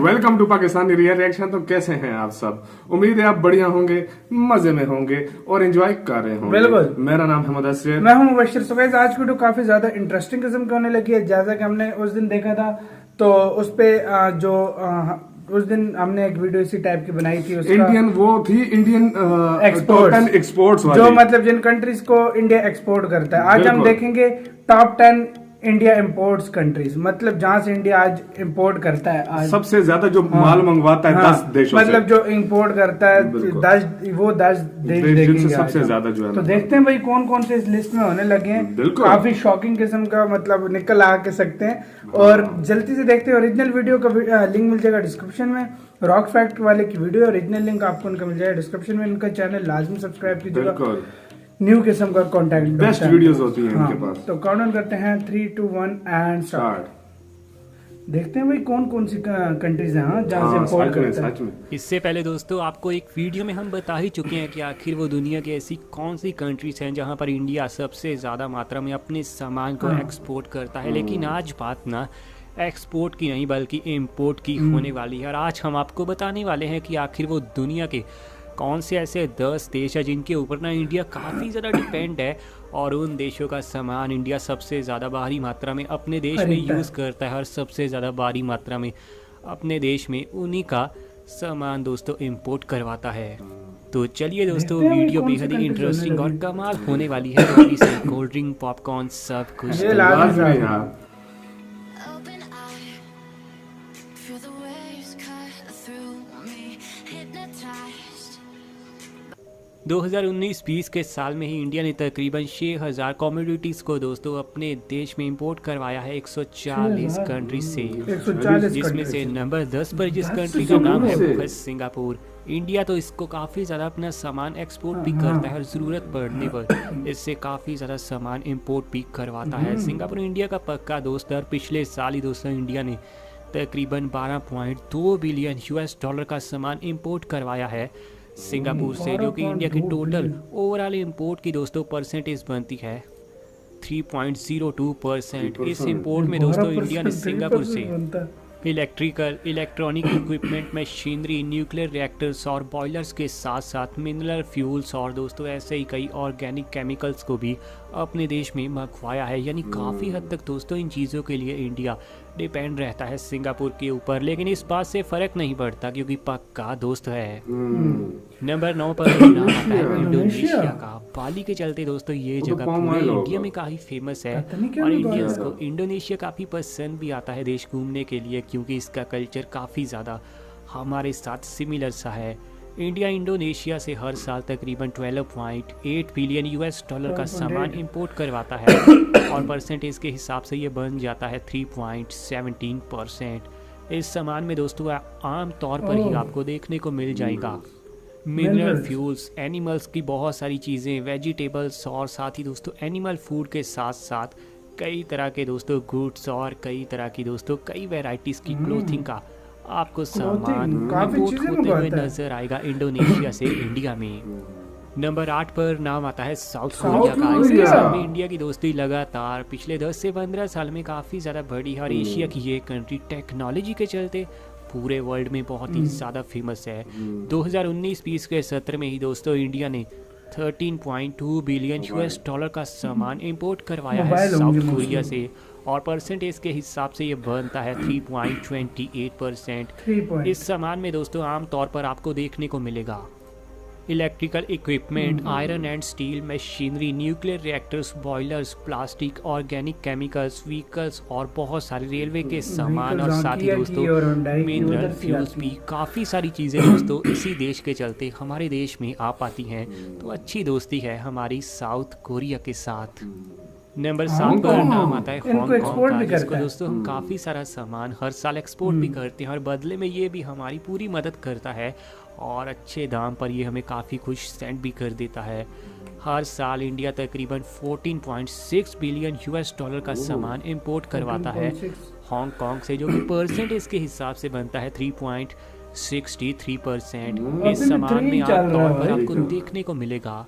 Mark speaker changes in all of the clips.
Speaker 1: Welcome to Pakistani real reaction. तो कैसे हैं आप सब? उम्मीद है आप बढ़िया होंगे, मजे में होंगे और एंजॉय कर रहे होंगे।
Speaker 2: बिल्कुल।
Speaker 1: मेरा नाम है मुदस्सिर,
Speaker 2: मैं हूं मुबश्शिर। सो गाइस, आज की वीडियो काफी ज्यादा इंटरेस्टिंग किस्म की होने लगी है। जैसा कि हमने उस दिन देखा था, तो उस पे उस दिन हमने एक वीडियो इसी टाइप की बनाई थी। उसका
Speaker 1: इंडियन वो थी इंडियन टॉप 10 एक्सपोर्ट्स वाली,
Speaker 2: जो मतलब जिन कंट्रीज को इंडिया एक्सपोर्ट करता है। आज हम
Speaker 1: बिल्कुल।
Speaker 2: देखेंगे टॉप 10 इंडिया इंपोर्ट्स कंट्रीज, मतलब जहां से इंडिया आज इंपोर्ट करता है। आज
Speaker 1: सबसे ज्यादा जो माल मंगवाता है 10 देशों
Speaker 2: मतलब
Speaker 1: से,
Speaker 2: जो इंपोर्ट करता है
Speaker 1: बिल्कुल।
Speaker 2: 10 देश
Speaker 1: जिनसे
Speaker 2: देखेंगे आज
Speaker 1: सबसे
Speaker 2: हम।
Speaker 1: ज्यादा जो है
Speaker 2: तो
Speaker 1: ना।
Speaker 2: देखते हैं भाई कौन कौन से इस लिस्ट में होने लगे हैं।
Speaker 1: बिल्कुल।
Speaker 2: काफी शॉकिंग किस्म का मतलब निकल आ के सकते हैं। और जल्दी से देखते हैं। ओरिजिनल वीडियो का लिंक मिल जाएगा डिस्क्रिप्शन में। रॉक फैक्ट वाले की वीडियो ओरिजिनल लिंक आपको उनका मिल जाएगा डिस्क्रिप्शन में। इनका चैनल लाजमी सब्सक्राइब कीजिएगा।
Speaker 1: बिल्कुल,
Speaker 2: न्यू किस्म का कॉन्टेक्ट
Speaker 1: बेस्ट वीडियोस होती हैं इनके पास।
Speaker 2: तो काउंट डाउन करते हैं 3, 2, 1 एंड स्टार्ट। देखते हैं भाई कौन कौन सी कंट्रीज हैं जहाँ से इंपोर्ट करते हैं।
Speaker 1: सच में।
Speaker 3: इससे पहले दोस्तों आपको एक वीडियो में हम बता ही चुके हैं कि आखिर वो दुनिया की ऐसी कौन सी कंट्रीज हैं जहां पर इंडिया सबसे ज़्यादा मात्रा में अपने सामान को एक्सपोर्ट करता है। लेकिन आज बात ना एक्सपोर्ट की नहीं बल्कि इंपोर्ट की होने वाली है। और आज हम आपको बताने वाले हैं कि आखिर वो दुनिया के कौन से ऐसे 10 देश है जिनके ऊपर ना इंडिया काफ़ी ज़्यादा डिपेंड है और उन देशों का सामान इंडिया सबसे ज़्यादा भारी मात्रा में अपने देश में यूज़ करता है और सबसे ज़्यादा भारी मात्रा में अपने देश में उन्हीं का सामान दोस्तों इंपोर्ट करवाता है। तो चलिए दोस्तों, वीडियो बेहद ही इंटरेस्टिंग और कमाल होने वाली है। तो अभी से कोल्ड ड्रिंक, पॉपकॉर्न सब कुछ
Speaker 2: ये लाजमी है
Speaker 1: यार।
Speaker 4: Open eye, feel the waves cut through me, hypnotized.
Speaker 3: 2019-20 के साल में ही इंडिया ने तकरीबन 6000 कमोडिटीज़ को दोस्तों अपने देश में इंपोर्ट करवाया है 140 कंट्री से,
Speaker 2: 140
Speaker 3: जिसमें से नंबर 10 पर जिस कंट्री का नाम है वो है सिंगापुर। इंडिया तो इसको काफ़ी ज़्यादा अपना सामान एक्सपोर्ट भी करता है और ज़रूरत पड़ने पर इससे काफ़ी ज़्यादा सामान इंपोर्ट भी करवाता है। सिंगापुर इंडिया का पक्का दोस्त है और पिछले साल ही दोस्तों इंडिया ने तकरीबन 12.2 बिलियन US डॉलर का सामान इंपोर्ट करवाया है सिंगापुर से, जो कि इंडिया की टोटल ओवरऑल इंपोर्ट की दोस्तों परसेंटेज बनती है 3.02%। इस इंपोर्ट में दोस्तों इंडिया ने सिंगापुर से electronic equipment, machinery, nuclear reactors और बॉयलर्स के साथ साथ मिनरल फ्यूल्स और दोस्तों ऐसे ही कई ऑर्गेनिक केमिकल्स को भी अपने देश में मंगवाया है। यानी काफ़ी हद तक दोस्तों इन चीज़ों के लिए इंडिया डिपेंड रहता है सिंगापुर के ऊपर। लेकिन इस बात से फ़र्क नहीं पड़ता क्योंकि पक्का दोस्त है। नंबर 9 पर नाम आता है इंडोनेशिया का। बाली के चलते दोस्तों ये जगह पूरे इंडिया में काफ़ी फेमस है और इंडियंस को इंडोनेशिया काफ़ी पसंद भी आता है देश घूमने के लिए, क्योंकि इसका कल्चर काफ़ी ज़्यादा हमारे साथ सिमिलर सा है। इंडिया इंडोनेशिया से हर साल तकरीबन 12.8 बिलियन US डॉलर का सामान इंपोर्ट करवाता है और परसेंटेज के हिसाब से ये बन जाता है 3.17%। इस सामान में दोस्तों आम तौर पर ही आपको देखने को मिल जाएगा मिनरल फ्यूल्स, एनिमल्स की बहुत सारी चीज़ें, वेजिटेबल्स और साथ ही दोस्तों एनिमल फूड के साथ साथ कई तरह के दोस्तों गुड्स और कई तरह की दोस्तों कई वेराइटीज़ की क्लोथिंग का आपको सामान इंपोर्ट होते हुए नजर आएगा इंडोनेशिया से इंडिया में। नंबर 8 पर नाम आता है साउथ कोरिया का। इसके साथ में इंडिया की दोस्ती लगातार पिछले 10 से 15 साल में काफ़ी ज़्यादा बढ़ी है और एशिया की ये कंट्री टेक्नोलॉजी के चलते पूरे वर्ल्ड में बहुत ही ज़्यादा फेमस है। 2019-20 के सत्र में ही दोस्तों इंडिया ने 13.2 बिलियन US डॉलर का सामान इंपोर्ट करवाया है साउथ कोरिया से और परसेंटेज के हिसाब से ये बनता है 3.28%। इस सामान में दोस्तों आम तौर पर आपको देखने को मिलेगा electrical equipment, iron and steel, machinery, nuclear reactors, boilers, plastic, organic chemicals, vehicles और बहुत सारे रेलवे के सामान और साथ ही दोस्तों मिनरल फ्यूल्स भी। काफ़ी सारी चीज़ें दोस्तों इसी देश के चलते हमारे देश में आ पाती हैं। तो अच्छी दोस्ती है हमारी साउथ कोरिया के साथ। नंबर 7 पर नाम आता है हांगकांग का, जिसको दोस्तों हम काफ़ी सारा सामान हर साल एक्सपोर्ट भी करते हैं और बदले में ये भी हमारी पूरी मदद करता है और अच्छे दाम पर ये हमें काफ़ी कुछ सेंड भी कर देता है। हर साल इंडिया तकरीबन 14.6 बिलियन US डॉलर का सामान इंपोर्ट करवाता है हांगकांग से, जो कि परसेंटेज के हिसाब से बनता है 3.63%। इस सामान में आम तौर पर आपको देखने को मिलेगा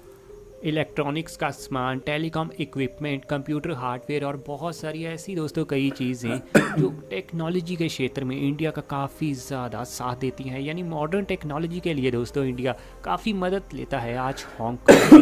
Speaker 3: इलेक्ट्रॉनिक्स का सामान, टेलीकॉम इक्विपमेंट, कंप्यूटर हार्डवेयर और बहुत सारी ऐसी दोस्तों कई चीज़ें जो टेक्नोलॉजी के क्षेत्र में इंडिया का काफ़ी ज़्यादा साथ देती हैं। यानी मॉडर्न टेक्नोलॉजी के लिए दोस्तों इंडिया काफ़ी मदद लेता है आज हांगकांग से।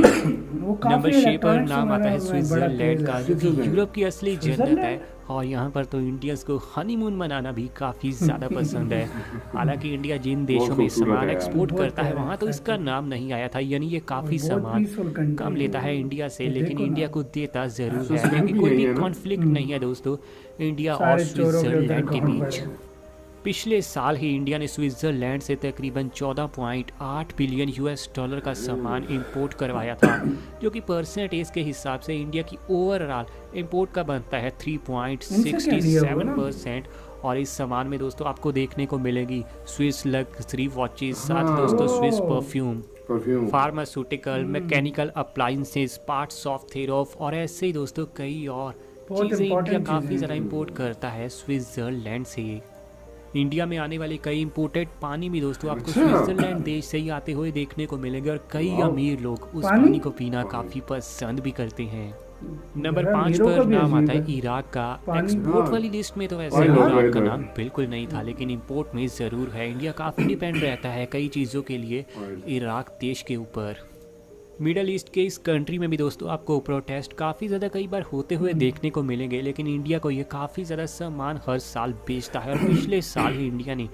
Speaker 2: वो काफी
Speaker 3: नंबर 6 पर
Speaker 2: इलेक्ट्रॉनिक्स
Speaker 3: नाम आता है
Speaker 2: वगैरह में बड़ा
Speaker 3: स्विट्ज़रलैंड
Speaker 2: तेज
Speaker 3: का,
Speaker 2: है।
Speaker 3: जो कि यूरोप की असली जन्नत है।
Speaker 2: स्विट्जरलैंड?
Speaker 3: और यहाँ पर तो इंडियंस को हनीमून मनाना भी काफ़ी ज़्यादा पसंद है। हालांकि इंडिया जिन देशों में
Speaker 1: खूबसूरत
Speaker 3: सामान
Speaker 1: है यार।
Speaker 3: एक्सपोर्ट
Speaker 2: बहुत
Speaker 3: करता है
Speaker 2: प्यारा
Speaker 3: वहाँ तो
Speaker 2: है,
Speaker 3: इसका
Speaker 2: exactly।
Speaker 3: नाम नहीं आया था। यानी ये काफ़ी
Speaker 2: बहुत
Speaker 3: सामान
Speaker 2: peaceful country
Speaker 3: कम
Speaker 2: है
Speaker 3: लेता है
Speaker 2: वो।
Speaker 3: इंडिया से,
Speaker 2: ये
Speaker 3: लेकिन
Speaker 2: देखो
Speaker 3: इंडिया
Speaker 2: ना।
Speaker 3: को देता ज़रूर है।
Speaker 1: स्विट्जरलैंड
Speaker 3: क्योंकि
Speaker 1: भी
Speaker 3: कोई
Speaker 1: यही
Speaker 3: भी
Speaker 1: है ना?
Speaker 3: कॉन्फ्लिक्ट नहीं है दोस्तों इंडिया और
Speaker 2: सारे चोरों के उधर
Speaker 3: स्विट्ज़रलैंड के
Speaker 2: गाँव
Speaker 3: बीच।
Speaker 2: पर।
Speaker 3: पिछले साल ही इंडिया ने स्विट्ज़रलैंड से तकरीबन 14.8 बिलियन यूएस डॉलर का सामान इंपोर्ट करवाया था, जो कि परसेंटेज के हिसाब से इंडिया की ओवरऑल इंपोर्ट का बनता है 3.67%। और इस सामान में दोस्तों आपको देखने को मिलेगी स्विस लग्जरी वॉचेस, साथ ही दोस्तों Swiss perfume,
Speaker 1: perfume.
Speaker 3: Pharmaceutical, mechanical appliances, parts of thereof और ऐसे ही दोस्तों कई और
Speaker 2: बहुत
Speaker 3: चीज़ें इंडिया
Speaker 2: important
Speaker 3: काफ़ी
Speaker 2: चीज़ें
Speaker 3: ज़्यादा
Speaker 2: हैं।
Speaker 3: इंपोर्ट करता है स्विट्ज़रलैंड से। इंडिया में आने वाले कई इंपोर्टेड पानी भी दोस्तों आपको
Speaker 1: अच्छा।
Speaker 3: स्विट्जरलैंड देश से ही आते हुए देखने को मिलेंगे, और कई
Speaker 1: वाह।
Speaker 3: अमीर लोग उस
Speaker 2: पानी?
Speaker 3: पानी को पीना काफी पसंद भी करते हैं। नंबर
Speaker 2: यार,
Speaker 3: 5
Speaker 2: अमीरों का
Speaker 3: पर
Speaker 2: भी
Speaker 3: नाम आता
Speaker 2: अजीब
Speaker 3: है
Speaker 2: है।
Speaker 3: इराक का।
Speaker 2: पानी?
Speaker 3: एक्सपोर्ट
Speaker 1: हाँ।
Speaker 3: वाली लिस्ट में तो वैसे
Speaker 1: ऑयल हो,
Speaker 3: इराक
Speaker 1: ऑयल
Speaker 3: का
Speaker 1: हो।
Speaker 3: नाम बिल्कुल नहीं था, लेकिन इंपोर्ट में ज़रूर है। इंडिया काफ़ी डिपेंड रहता है कई चीज़ों के लिए
Speaker 1: ऑयल।
Speaker 3: इराक देश के ऊपर। मिडल ईस्ट के इस कंट्री में भी दोस्तों आपको प्रोटेस्ट काफ़ी ज़्यादा कई बार होते हुए देखने को मिलेंगे, लेकिन इंडिया को ये काफ़ी ज़्यादा सामान हर साल बेचता है। और पिछले साल ही इंडिया ने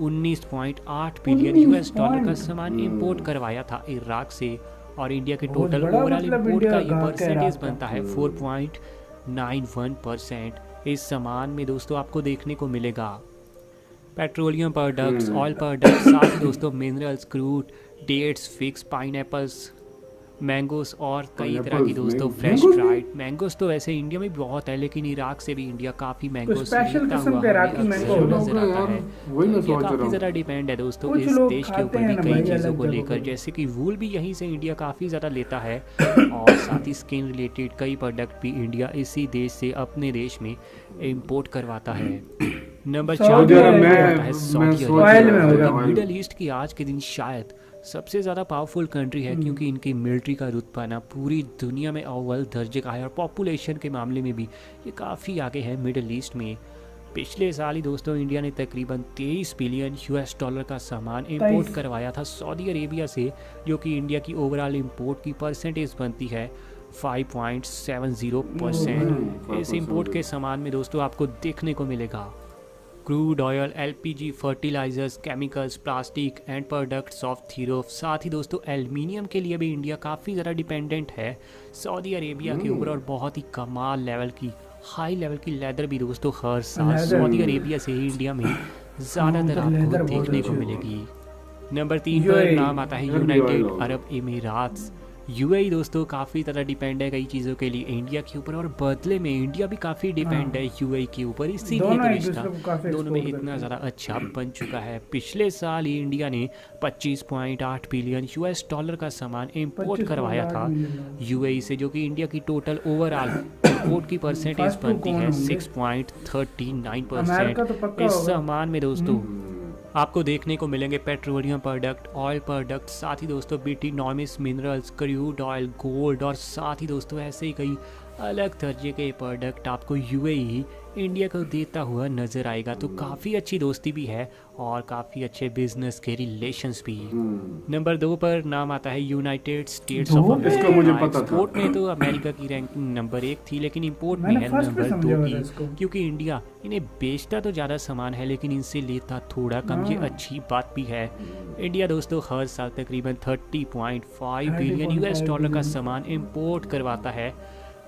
Speaker 3: 19.8 बिलियन यूएस डॉलर का सामान इंपोर्ट करवाया था इराक से, और इंडिया के
Speaker 2: बहुत
Speaker 3: टोटल
Speaker 2: बड़ा
Speaker 3: ओवरऑल
Speaker 2: मतलब
Speaker 3: इंपोर्ट का
Speaker 2: इंडिया
Speaker 3: ये
Speaker 2: ग्राहक है
Speaker 3: परसेंटेज
Speaker 2: इराक का।
Speaker 3: बनता है 4.91%। इस सामान में दोस्तों आपको देखने को मिलेगा पेट्रोलियम प्रोडक्ट्स, ऑयल प्रोडक्ट्स, साथ ही दोस्तों minerals, crude, dates, figs, pineapples, mangoes और कई तरह की
Speaker 1: Pineapples,
Speaker 3: दोस्तों फ्रेश
Speaker 1: मैंगोस भी?
Speaker 3: फ्राइड मैंगोस तो वैसे इंडिया में भी बहुत है, लेकिन इराक से भी इंडिया काफ़ी मैंगोस
Speaker 2: स्पेशल
Speaker 3: लेता
Speaker 2: किस्म
Speaker 3: हुआ
Speaker 2: के
Speaker 3: हमें
Speaker 2: इराकी
Speaker 3: अक्सर
Speaker 2: मैंगो
Speaker 1: होगा
Speaker 3: नजर आता
Speaker 1: यार,
Speaker 3: है।
Speaker 1: वही मैं
Speaker 3: इंडिया
Speaker 1: सोच रहा
Speaker 3: काफ़ी
Speaker 1: हूँ।
Speaker 3: ज़्यादा डिपेंड है दोस्तों
Speaker 2: कुछ
Speaker 3: इस
Speaker 2: लोग
Speaker 3: देश के
Speaker 2: खाते
Speaker 3: ऊपर
Speaker 2: हैं
Speaker 3: भी
Speaker 2: ना
Speaker 3: कई
Speaker 2: भाई
Speaker 3: चीज़ों
Speaker 2: अलग
Speaker 3: को
Speaker 2: जगहों
Speaker 3: लेकर,
Speaker 2: पे।
Speaker 3: जैसे कि वूल भी यहीं से इंडिया काफ़ी ज़्यादा लेता है, और साथ ही स्किन रिलेटेड कई प्रोडक्ट भी इंडिया इसी देश से अपने देश में इम्पोर्ट करवाता है। नंबर
Speaker 2: सऊदी
Speaker 3: 4
Speaker 2: अरब में
Speaker 3: आता है
Speaker 1: मैं
Speaker 3: सऊदी
Speaker 1: सोच
Speaker 3: अरब,
Speaker 2: ऑयल में
Speaker 3: जो
Speaker 2: होगा।
Speaker 3: कि मिडल ईस्ट की आज के दिन शायद सबसे ज़्यादा पावरफुल कंट्री है, क्योंकि इनकी मिलिट्री का रुतबा ना पूरी दुनिया में अव्वल दर्जे का है, और पॉपुलेशन के मामले में भी ये काफ़ी आगे है मिडल ईस्ट में। पिछले साल ही दोस्तों इंडिया ने तकरीबन 23 बिलियन यूएस डॉलर का सामान इंपोर्ट
Speaker 2: 23
Speaker 3: करवाया था सऊदी अरेबिया से, जो कि इंडिया की ओवरऑल इंपोर्ट की परसेंटेज बनती है 5.70%। इस इंपोर्ट के सामान में दोस्तों आपको देखने को मिलेगा crude oil, LPG, fertilisers, chemicals, plastic and products of thereof. साथ ही दोस्तों एल्युमिनियम के लिए भी इंडिया काफ़ी ज़्यादा डिपेंडेंट है सऊदी अरेबिया के ऊपर, और बहुत ही कमाल लेवल की हाई लेवल की लेदर भी दोस्तों हर साल
Speaker 2: लेदर।
Speaker 3: सऊदी अरेबिया से ही इंडिया में ज़्यादातर
Speaker 2: हाँ, लेदर
Speaker 3: आपको
Speaker 2: बहुत
Speaker 3: देखने को
Speaker 2: अच्छी
Speaker 3: मिलेगी। नंबर 3 पर
Speaker 2: UAE,
Speaker 3: नाम आता है
Speaker 1: UAE
Speaker 3: यूनाइटेड
Speaker 1: होगा।
Speaker 3: अरब इमीरात्स। यूएई दोस्तों काफ़ी तरह डिपेंड है कई चीज़ों के लिए इंडिया के ऊपर, और बदले में इंडिया भी काफ़ी डिपेंड है यूएई के ऊपर। इसीलिए
Speaker 2: दोनों
Speaker 3: तो
Speaker 2: एक
Speaker 3: रिश्ता
Speaker 2: दूसरे को काफी
Speaker 3: दोनों में
Speaker 2: export
Speaker 3: इतना
Speaker 2: करते हैं।
Speaker 3: ज़्यादा अच्छा बन चुका है। पिछले साल ही इंडिया ने 25.8 बिलियन यूएस डॉलर का सामान इंपोर्ट करवाया था
Speaker 2: 25.8 मिलियन।
Speaker 3: यूएई से, जो कि इंडिया की टोटल ओवरऑल इंपोर्ट की परसेंटेज
Speaker 2: First two
Speaker 3: बनती
Speaker 2: कौन
Speaker 3: है
Speaker 2: होंगे?
Speaker 3: 6.39%।
Speaker 2: अमेरिका तो पक्का
Speaker 3: इस
Speaker 2: होगा।
Speaker 3: सामान में दोस्तों आपको देखने को मिलेंगे पेट्रोलियम प्रोडक्ट, ऑयल प्रोडक्ट, साथ ही दोस्तों bituminous, minerals, crude oil, gold, और साथ ही दोस्तों ऐसे ही कई अलग दर्जे के प्रोडक्ट आपको यूएई इंडिया को देता हुआ नज़र आएगा। तो काफ़ी अच्छी दोस्ती भी है और काफ़ी अच्छे बिजनेस के रिलेशंस भी। नंबर 2 पर नाम आता है यूनाइटेड स्टेट्स ऑफ
Speaker 2: दो?
Speaker 3: अमेरिका।
Speaker 1: इसका मुझे पता था।
Speaker 3: एक्सपोर्ट में तो अमेरिका की रैंकिंग नंबर 1 थी, लेकिन इंपोर्ट में
Speaker 2: मैंने
Speaker 3: है
Speaker 2: first पे
Speaker 3: नंबर
Speaker 2: समझा
Speaker 3: 2
Speaker 2: हुआ था इसको।
Speaker 3: की, क्योंकि इंडिया इन्हें बेचता तो ज़्यादा सामान है लेकिन इनसे लेता थोड़ा कम। ये
Speaker 2: हाँ।
Speaker 3: अच्छी बात भी है। इंडिया दोस्तों हर साल तकरीबन 30.5 बिलियन यूएस डॉलर का
Speaker 2: बिलियन।
Speaker 3: सामान इंपोर्ट करवाता है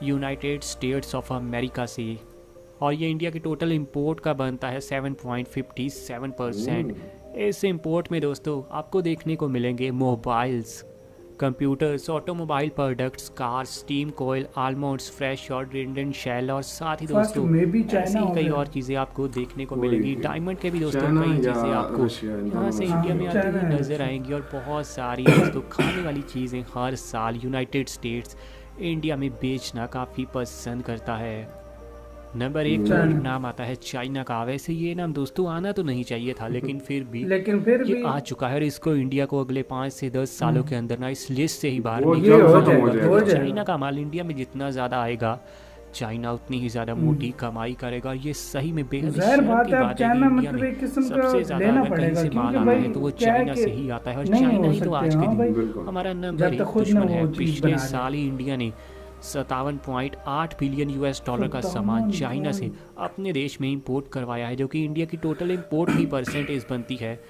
Speaker 3: यूनाइटेड स्टेट्स ऑफ अमेरिका से, और ये इंडिया के टोटल इंपोर्ट का बनता है 7.57%। इस इंपोर्ट में दोस्तों आपको देखने को मिलेंगे mobiles, computers, automobile products, cars, steam coal, almonds, fresh और रिंडन शेल, और साथ ही
Speaker 2: First
Speaker 3: दोस्तों
Speaker 2: में भी
Speaker 3: ऐसी
Speaker 2: चाइना हो
Speaker 3: कई
Speaker 2: गया।
Speaker 3: और चीज़ें आपको देखने को
Speaker 1: वही।
Speaker 3: मिलेगी। डायमंड के भी दोस्तों
Speaker 1: चाइना
Speaker 3: कई
Speaker 1: या
Speaker 3: चीज़ें आपको
Speaker 1: रशिया, इन
Speaker 3: यहाँ से
Speaker 1: दोनों में
Speaker 3: इंडिया में
Speaker 2: हाँ,
Speaker 3: आती हुई
Speaker 2: चाइना है
Speaker 3: नज़र
Speaker 2: अच्छा।
Speaker 3: आएंगी, और बहुत सारी दोस्तों खाने वाली चीज़ें हर साल यूनाइटेड स्टेट्स इंडिया में बेचना काफ़ी पसंद करता है। नंबर 1 पर नाम आता है चाइना का। वैसे ये नाम दोस्तों आना तो नहीं चाहिए था, लेकिन फिर भी ये आ चुका है और इसको इंडिया को अगले 5 से 10 सालों के अंदर ना इस लिस्ट से ही बाहर
Speaker 1: वो
Speaker 3: निकालना
Speaker 1: ये हो
Speaker 3: होगा।
Speaker 1: जाएगा,
Speaker 3: क्योंकि चाइना का माल इंडिया में जितना ज़्यादा आएगा, चाइना उतनी ही ज़्यादा मोटी कमाई करेगा। ये सही में बेहद
Speaker 2: जाहिर
Speaker 3: शर्म
Speaker 2: बात
Speaker 3: की
Speaker 2: है, अब
Speaker 3: बात है कि
Speaker 2: चाइना
Speaker 3: इंडिया
Speaker 2: मतलब
Speaker 3: में
Speaker 2: एक किस्म का
Speaker 3: सबसे ज़्यादा
Speaker 2: लेना
Speaker 3: अगर कहीं
Speaker 2: पड़ेगा,
Speaker 3: से माल
Speaker 2: क्योंकि
Speaker 3: आता
Speaker 2: भाई
Speaker 3: है तो वो
Speaker 2: क्या है
Speaker 3: चाइना
Speaker 2: कि
Speaker 3: से ही आता है और
Speaker 2: नहीं
Speaker 3: चाइना
Speaker 2: हो
Speaker 3: ही तो
Speaker 2: सकते,
Speaker 3: आज
Speaker 2: हाँ
Speaker 3: के
Speaker 2: भाई।
Speaker 3: दिन हमारा नंबर
Speaker 2: जब
Speaker 3: 1
Speaker 2: तक खुद ना
Speaker 3: दुश्मन है।
Speaker 2: वो चीज़
Speaker 3: पिछले
Speaker 2: बना ले।
Speaker 3: साल ही इंडिया ने 57.8 बिलियन US डॉलर का सामान चाइना से अपने देश में इंपोर्ट करवाया है, जो कि इंडिया की टोटल इंपोर्ट की परसेंटेज बनती है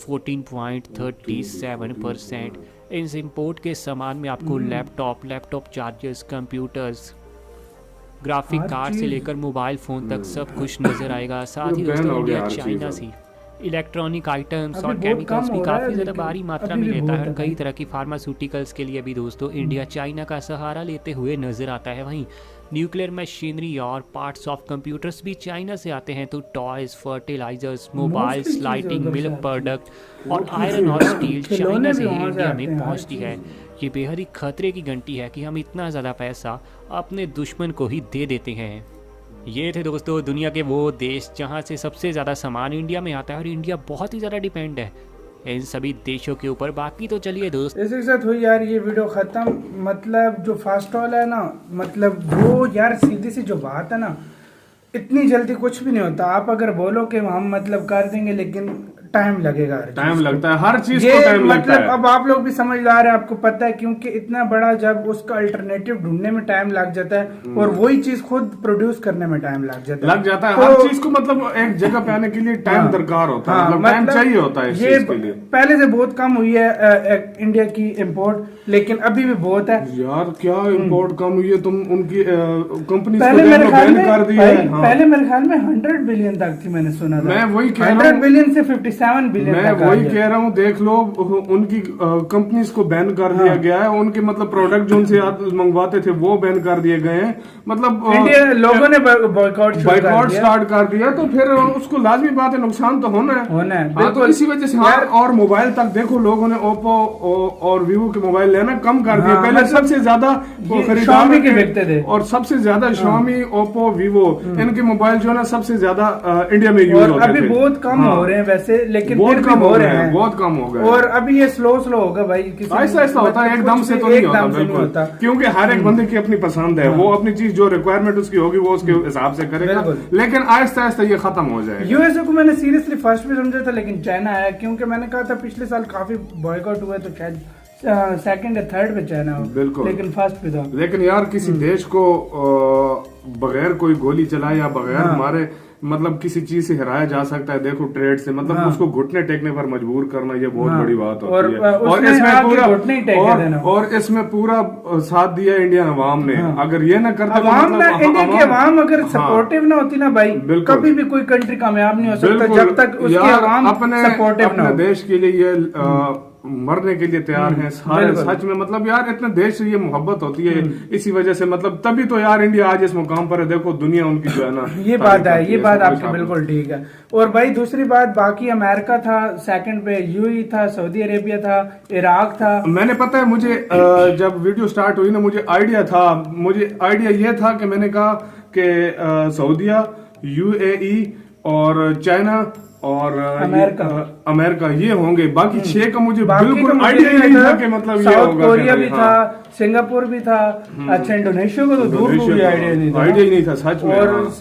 Speaker 3: 14.37%। इस इंपोर्ट के सामान में आपको लैपटॉप चार्जर्स, कंप्यूटर्स, ग्राफिक
Speaker 2: हर
Speaker 3: कार्ड से
Speaker 2: चीज़।
Speaker 3: लेकर मोबाइल फ़ोन तक सब कुछ नज़र आएगा। साथ ही
Speaker 1: बैन
Speaker 3: दोस्तों
Speaker 1: हो गया
Speaker 3: इंडिया
Speaker 1: हर चीज़
Speaker 3: चाइना
Speaker 1: अब।
Speaker 3: से इलेक्ट्रॉनिक आइटम्स
Speaker 2: अभी
Speaker 3: और
Speaker 2: बहुत
Speaker 3: केमिकल्स
Speaker 2: कम
Speaker 3: भी
Speaker 2: हो रहा है,
Speaker 3: काफ़ी ज़्यादा
Speaker 2: लेकिन
Speaker 3: भारी मात्रा
Speaker 2: अभी
Speaker 3: में
Speaker 2: भी
Speaker 3: लेता है
Speaker 2: बहुत
Speaker 3: और
Speaker 2: है
Speaker 3: कई
Speaker 2: भाई।
Speaker 3: तरह की फार्मास्यूटिकल्स के लिए भी दोस्तों इंडिया चाइना का सहारा लेते हुए नजर आता है। वहीं न्यूक्लियर मशीनरी और पार्ट्स ऑफ कंप्यूटर्स भी चाइना से आते हैं, तो टॉयज, फर्टिलाइजर्स, मोबाइल्स,
Speaker 2: चीज़ें
Speaker 3: लाइटिंग,
Speaker 2: उधर से
Speaker 3: मिल्क
Speaker 2: आती
Speaker 3: प्रोडक्ट और आयरन और स्टील
Speaker 2: खिलौने
Speaker 3: चाइना
Speaker 2: भी
Speaker 3: से ही
Speaker 2: वहाँ से
Speaker 3: इंडिया
Speaker 2: आते
Speaker 3: में
Speaker 2: हैं, हर
Speaker 3: पहुंचती है। ये बेहद ही खतरे की घंटी है कि हम इतना ज़्यादा पैसा अपने दुश्मन को ही दे देते हैं। ये थे दोस्तों दुनिया के वो देश जहाँ से सबसे ज़्यादा सामान इंडिया में आता है और इंडिया बहुत ही ज़्यादा डिपेंड है इन सभी देशों के ऊपर। बाकी तो चलिए दोस्त,
Speaker 2: इसी के साथ हुई यार ये वीडियो खत्म। मतलब जो फास्ट ऑल है ना, मतलब वो यार सीधी सी जो बात है ना, इतनी जल्दी कुछ भी नहीं होता। आप अगर बोलो कि हम मतलब कर देंगे, लेकिन टाइम लगेगा,
Speaker 1: टाइम लगता है, हर चीज
Speaker 2: ये
Speaker 1: को टाइम लगता
Speaker 2: मतलब
Speaker 1: है।
Speaker 2: अब आप लोग भी समझदार हैं, आपको पता है, क्योंकि इतना बड़ा जब उसका अल्टरनेटिव ढूंढने में टाइम लग जाता है और वही चीज खुद प्रोड्यूस करने में टाइम लग जाता है।
Speaker 1: हर चीज को मतलब एक जगह पे आने के लिए टाइम दरकार होता है, मतलब टाइम चाहिए होता है इस
Speaker 2: ये
Speaker 1: चीज के लिए।
Speaker 2: पहले से बहुत कम हुई है इंडिया की इंपोर्ट, लेकिन अभी भी बहुत है
Speaker 1: यार क्या इंपोर्ट कम हुई है, तुम उनकी कंपनी
Speaker 2: पहले मेरे ख्याल में
Speaker 1: कर दी है। हाँ।
Speaker 2: पहले मेरे ख्याल में 100 बिलियन तक थी, मैंने सुना था।
Speaker 1: मैं वही कह रहा
Speaker 2: 100
Speaker 1: हूँ।
Speaker 2: बिलियन से 57 बिलियन
Speaker 1: मैं वही कह रहा हूँ, देख लो उनकी कंपनीज को बैन कर दिया गया है, उनके मतलब प्रोडक्ट जो उनसे मंगवाते थे वो बैन कर दिए गए हैं। मतलब
Speaker 2: इंडिया लोगों ने बॉयकॉट
Speaker 1: स्टार्ट कर दिया, तो फिर उसको लाजमी बात है, नुकसान तो होना है। हाँ, तो
Speaker 2: बिल्कुल।
Speaker 1: इसी वजह से हाँ, और मोबाइल तक देखो लोगों ने ओप्पो और वीवो के मोबाइल लेना कम कर दिया। पहले
Speaker 2: मतलब
Speaker 1: सबसे ज्यादा
Speaker 2: Xiaomi के बिकते थे
Speaker 1: और सबसे ज्यादा Xiaomi, ओप्पो, वीवो इनके मोबाइल जो है ना सबसे ज्यादा इंडिया में यूज होते थे।
Speaker 2: अभी बहुत कम हो रहे हैं वैसे, लेकिन
Speaker 1: बहुत
Speaker 2: फिर भी
Speaker 1: कम
Speaker 2: हो रहे हैं,
Speaker 1: बहुत कम हो गए।
Speaker 2: और अभी ये स्लो होगा भाई,
Speaker 1: ऐसा ऐसा होता है, एकदम से तो नहीं होता बिल्कुल, क्योंकि हर एक बंदे की अपनी पसंद है। वो अपनी चीज जो रिक्वायरमेंट उसकी होगी वो उसके हिसाब से करेगा, लेकिन आहिस्ता आहिस्ता ये खत्म हो जाएगा।
Speaker 2: यूएसए को मैंने सीरियसली फर्स्ट भी समझा था, लेकिन चाइना आया, क्योंकि मैंने कहा था पिछले साल काफी बॉयकॉट हुआ, तो शायद सेकंड या थर्ड पे चाइना हो,
Speaker 1: बिल्कुल,
Speaker 2: लेकिन फर्स्ट पे था।
Speaker 1: लेकिन यार किसी देश को बगैर कोई गोली चलाए या बगैर मारे मतलब किसी चीज से हराया जा सकता है। देखो ट्रेड से मतलब उसको घुटने टेकने पर मजबूर करना ये बहुत बड़ी बात होती है, और इसमें पूरा साथ दिया इंडियन अवाम ने। अगर ये ना करते
Speaker 2: इंडिया की अवाम अगर सपोर्टिव ना होती ना भाई, कभी भी कोई कंट्री कामयाब नहीं हो सकता जब तक उसकी अवाम सपोर्टिव ना हो।
Speaker 1: देश के लिए ये मरने के लिए तैयार हैं सारे, सच में मतलब यार इतने देश से ये मोहब्बत होती है, इसी वजह से मतलब तभी तो यार इंडिया आज इस मुकाम पर है। देखो दुनिया उनकी जो है ना,
Speaker 2: ये बात है, ये बात आपकी बिल्कुल ठीक है। और भाई दूसरी बात, बाकी अमेरिका था सेकंड पे, यूएई था, सऊदी अरेबिया था, इराक था।
Speaker 1: मैंने पता है मुझे जब वीडियो स्टार्ट हुई ना, मुझे आइडिया ये था कि मैंने कहा कि सऊदिया, यूएई और चाइना और अमेरिका ये होंगे, बाकी 6 का मुझे बिल्कुल आइडिया नहीं था कि मतलब ये होगा।
Speaker 2: साउथ कोरिया भी था, सिंगापुर भी था, अच्छा इंडोनेशिया को तो दूर आइडिया नहीं था सच में। और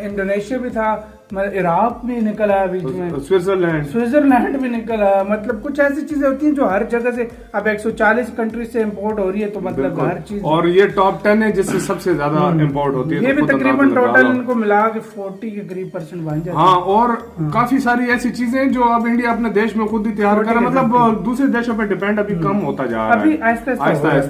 Speaker 2: इंडोनेशिया भी था, इराक भी निकला बीच में, स्विट्जरलैंड भी निकला। मतलब कुछ ऐसी चीजें होती हैं जो हर जगह से, अब 140 कंट्री से इंपोर्ट हो रही है, तो मतलब हर चीज, और
Speaker 1: ये टॉप 10 है जिससे सबसे ज्यादा इंपोर्ट होती है।
Speaker 2: ये भी तकरीबन टोटल इनको मिला के 40 के करीब % बन जाता है।
Speaker 1: हाँ, और काफी सारी ऐसी चीजें जो अब इंडिया अपने देश में खुद ही तैयार कर रहा है, मतलब दूसरे देशों पे डिपेंड अभी कम होता जा रहा है,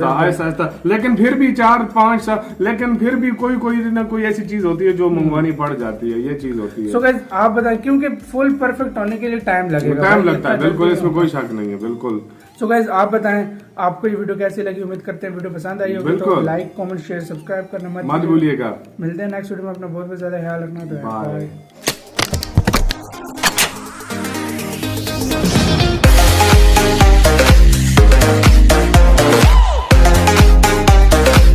Speaker 1: आहिस्ता, लेकिन फिर भी 4-5 लेकिन फिर भी कोई ना कोई ऐसी चीज होती है जो मंगवानी पड़ जाती है, ये चीज होती है।
Speaker 2: सो गाइस आप बताएं, क्योंकि फुल परफेक्ट होने के लिए टाइम लगेगा,
Speaker 1: टाइम लगता है, बिल्कुल इसमें कोई शक नहीं है, बिल्कुल।
Speaker 2: सो गाइस आप बताएं आपको ये वीडियो कैसी लगी, उम्मीद करते हैं वीडियो पसंद आई होगी, तो लाइक कमेंट शेयर सब्सक्राइब करना मत भूलिएगा। मिलते हैं नेक्स्ट वीडियो में, अपना बहुत बहुत ज्यादा ख्याल रखना। तो बाय।